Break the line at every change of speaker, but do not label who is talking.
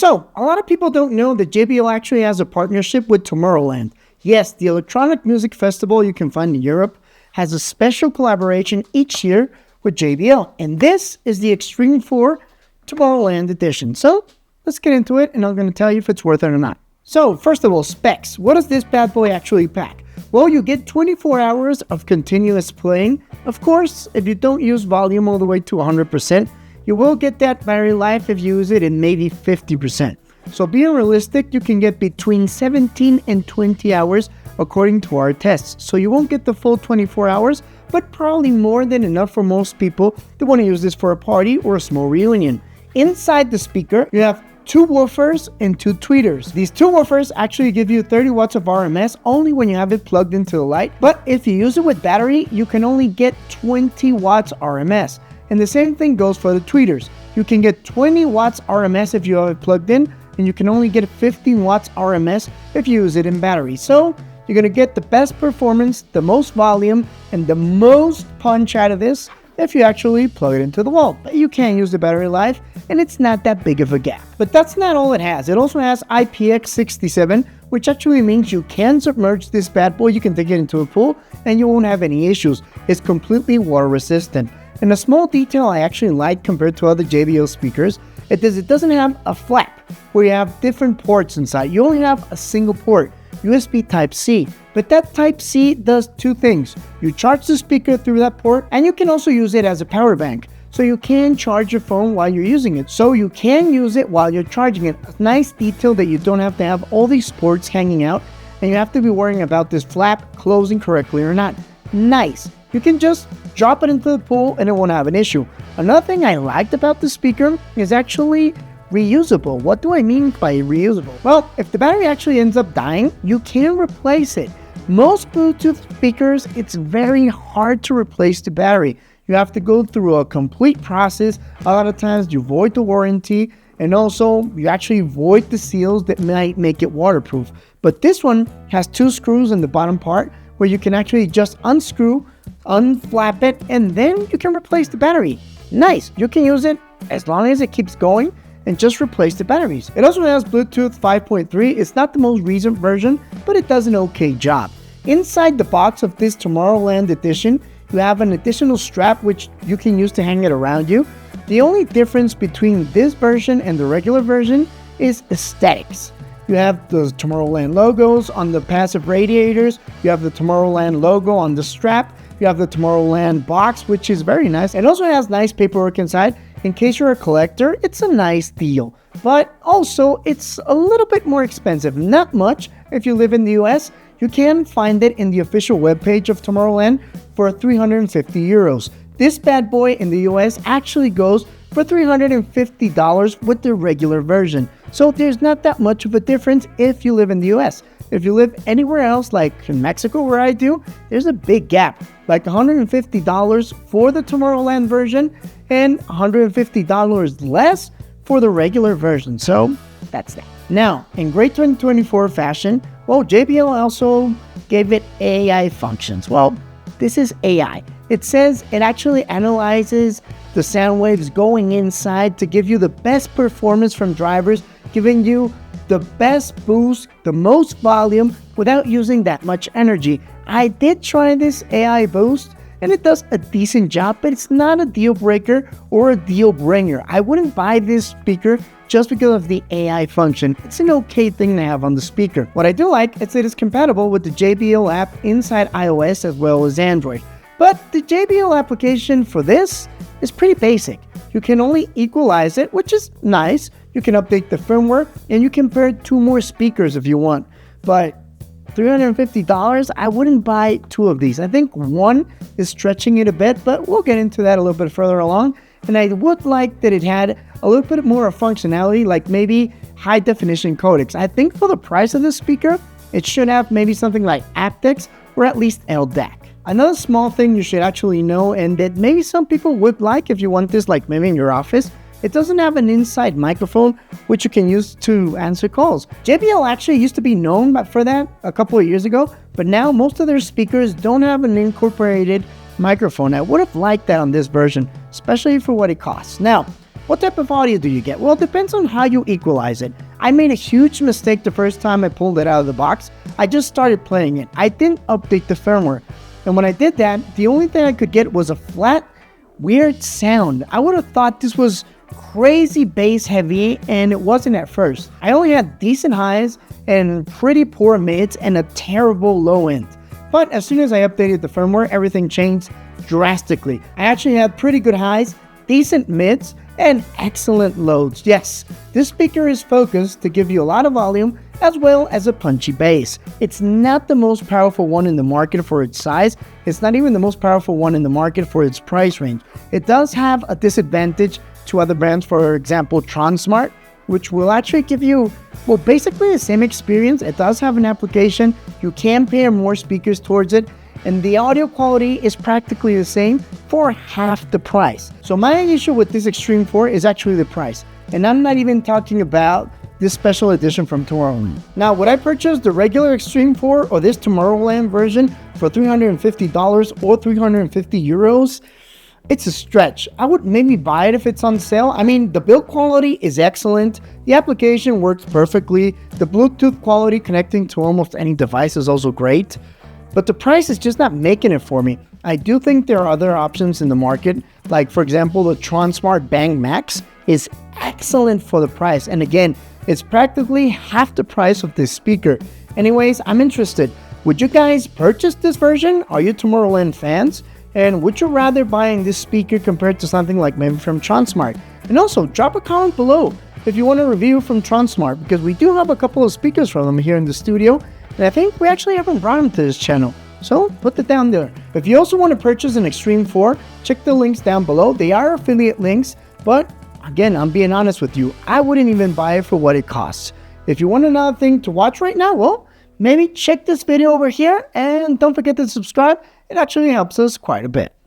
So, a lot of people don't know that JBL actually has a partnership with Tomorrowland. Yes, the electronic music festival you can find in Europe has a special collaboration each year with JBL. And this is the Extreme 4 Tomorrowland edition. So, let's get into it and I'm going to tell you if it's worth it or not. So, first of all, specs. What does this bad boy actually pack? Well, you get 24 hours of continuous playing. Of course, if you don't use volume all the way to 100%, you will get that battery life if you use it in maybe 50%. So being realistic, you can get between 17 and 20 hours according to our tests. So you won't get the full 24 hours, but probably more than enough for most people that want to use this for a party or a small reunion. Inside the speaker, you have 2 woofers and 2 tweeters. These 2 woofers actually give you 30 watts of RMS only when you have it plugged into the light, but if you use it with battery, you can only get 20 watts RMS. And the same thing goes for the tweeters. You can get 20 watts RMS if you have it plugged in, and you can only get 15 watts RMS if you use it in battery. So you're going to get the best performance, the most volume, and the most punch out of this if you actually plug it into the wall. But you can't use the battery life, and it's not that big of a gap. But that's not all it has. It also has IPX67, which actually means you can submerge this bad boy. You can take it into a pool, and you won't have any issues. It's completely water resistant. And a small detail I actually like compared to other JBL speakers is it doesn't have a flap where you have different ports inside. You only have a single port, USB Type-C. But that Type-C does 2 things. You charge the speaker through that port, and you can also use it as a power bank. So you can charge your phone while you're using it. So you can use it while you're charging it. A nice detail that you don't have to have all these ports hanging out, and you have to be worrying about this flap closing correctly or not. Nice. You can just drop it into the pool and it won't have an issue. Another thing I liked about the speaker is actually reusable. What do I mean by reusable? Well, if the battery actually ends up dying, you can replace it. Most Bluetooth speakers, it's very hard to replace the battery. You have to go through a complete process. A lot of times you void the warranty, and also you actually void the seals that might make it waterproof. But this one has 2 screws in the bottom part where you can actually just unscrew, unflap it, and then you can replace the battery. Nice. You can use it as long as it keeps going and just replace the batteries. It also has Bluetooth 5.3. It's not the most recent version, but it does an okay job. Inside the box of this Tomorrowland edition, you have an additional strap which you can use to hang it around you. The only difference between this version and the regular version is aesthetics. You have the Tomorrowland logos on the passive radiators. You have the Tomorrowland logo on the strap. You have the Tomorrowland box, which is very nice. It also has nice paperwork inside. In case you're a collector, it's a nice deal. But also, it's a little bit more expensive. Not much. If you live in the US, you can find it in the official webpage of Tomorrowland for 350 euros. This bad boy in the US actually goes for $350 with the regular version. So there's not that much of a difference if you live in the US. If you live anywhere else, like in Mexico where I do, there's a big gap. Like $150 for the Tomorrowland version and $150 less for the regular version. So that's that. Now, in great 2024 fashion, well, JBL also gave it AI functions. Well, this is AI. It says it actually analyzes the sound waves going inside to give you the best performance from drivers, giving you the best boost, the most volume without using that much energy. I did try this AI boost and it does a decent job, but it's not a deal breaker or a deal bringer. I wouldn't buy this speaker just because of the AI function. It's an okay thing to have on the speaker. What I do like is that it's compatible with the JBL app inside iOS as well as Android. But the JBL application for this is pretty basic. You can only equalize it, which is nice. You can update the firmware, and you can pair 2 more speakers if you want. But $350, I wouldn't buy 2 of these. I think 1 is stretching it a bit, but we'll get into that a little bit further along. And I would like that it had a little bit more functionality, like maybe high definition codecs. I think for the price of this speaker, it should have maybe something like aptX or at least LDAC. Another small thing you should actually know, and that maybe some people would like if you want this like maybe in your office, it doesn't have an inside microphone which you can use to answer calls. JBL actually used to be known for that a couple of years ago, but now most of their speakers don't have an incorporated microphone. I would have liked that on this version, especially for what it costs. Now, What type of audio do you get? Well, it depends on how you equalize it. I made a huge mistake the first time I pulled it out of the box. I just started playing it. I didn't update the firmware. And when I did that, the only thing I could get was a flat, weird sound. I would have thought this was crazy bass heavy, and it wasn't at first. I only had decent highs and pretty poor mids and a terrible low end. But as soon as I updated the firmware, everything changed drastically. I actually had pretty good highs, decent mids, and excellent lows. Yes, this speaker is focused to give you a lot of volume as well as a punchy bass. It's not the most powerful one in the market for its size. It's not even the most powerful one in the market for its price range. It does have a disadvantage to other brands, for example, Transmart, which will actually give you, well, basically the same experience. It does have an application. You can pair more speakers towards it, and the audio quality is practically the same for half the price. So my issue with this Extreme 4 is actually the price. And I'm not even talking about this special edition from Tomorrowland. Now, would I purchase the regular Extreme 4 or this Tomorrowland version for $350 or 350 euros? It's a stretch. I would maybe buy it if it's on sale. I mean, the build quality is excellent. The application works perfectly. The Bluetooth quality connecting to almost any device is also great. But the price is just not making it for me. I do think there are other options in the market. Like, for example, the Transmart Bang Max is excellent for the price. And again, it's practically half the price of this speaker. Anyways, I'm interested. Would you guys purchase this version? Are you Tomorrowland fans? And would you rather buying this speaker compared to something like maybe from Transmart? And also, drop a comment below if you want a review from Transmart, because we do have a couple of speakers from them here in the studio, and I think we actually haven't brought them to this channel. So put it down there. If you also want to purchase an Extreme 4, check the links down below. They are affiliate links, but again, I'm being honest with you, I wouldn't even buy it for what it costs. If you want another thing to watch right now, well, maybe check this video over here, and don't forget to subscribe. It actually helps us quite a bit.